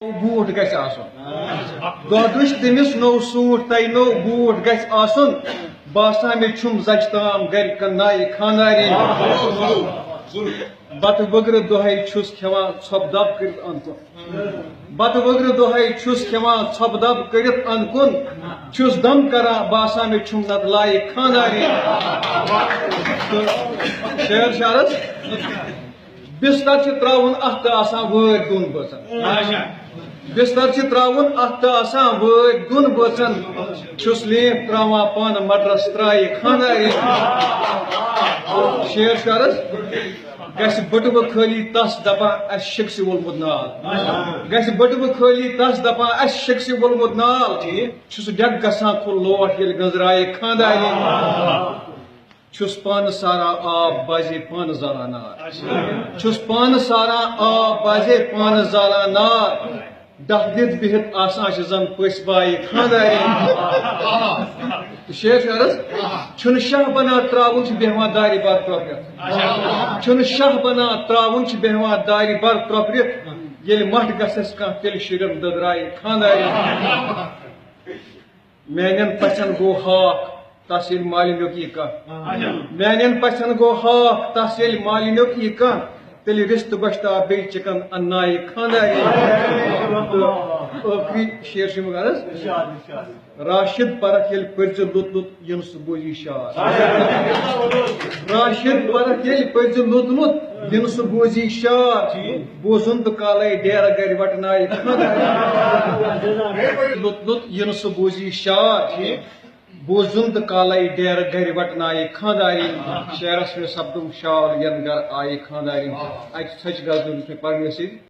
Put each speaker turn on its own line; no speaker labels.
boot गस दोदुश तमिस no suit तय no boot गस बासा मे छुम जचताम गर नाय खानारी बत वगर दोहे छुस खेवान छपदब कर अनकुन बत वगर दोहे छुस खेवान छपदब कर अनकुन छुस दम करा बासा मे छुम नत लाय खानारी शेर शारस बिस्तर त्रावन अत वर दुन बचन बिस्तर त्रावन अत वर दुन बचन छुस लेप त्रावा पान मटरस त्राय खानारी शेर शारस गस बटुब खाली तस दपा अस शिक्स वोलमुत नाल गस बटुब खाली तस दपा अस शिक्स वोलमुत नाल छुस डग गसान खुल लोट ये गजराय खानारी छुस पान सारा आब बाजे पान जाला नार छुस पान सारा आब बाजे पान जाला नार डह दित बिहित आसान जन पस बाय खानारी शेर शारस छुन शाह बना त्रावन बेहवा दारी बार प्रॉपर्ट छुन शाह बना त्रावन बेहवा दारी बार प्रॉपर्ट ये मठ गसस का तेल शुरम ददराय खानारी मैनन पचन गो हाक तहसील मालिन्यो की कह मैनन पचन गो हाक तहसील मालिन्यो की कह तेल रिश्त बश्ता बे चिकन अन्नाय खानारी शेर शिमगारस राशिद परख ये पर्ज लुत लुत युनस बोजी शार राशिद परख ये पर्ज लुत लुत युनस बोजी शार बोजुन तो काले डेरा गर वटनाय खानारी लुत लुत युनस बोजी शार बोजुंद कालाई डेर गर वटनाय खानारी शेरस में सब्दुम शाल यन गर आय खानारी अच सच गजल में पढ़ने से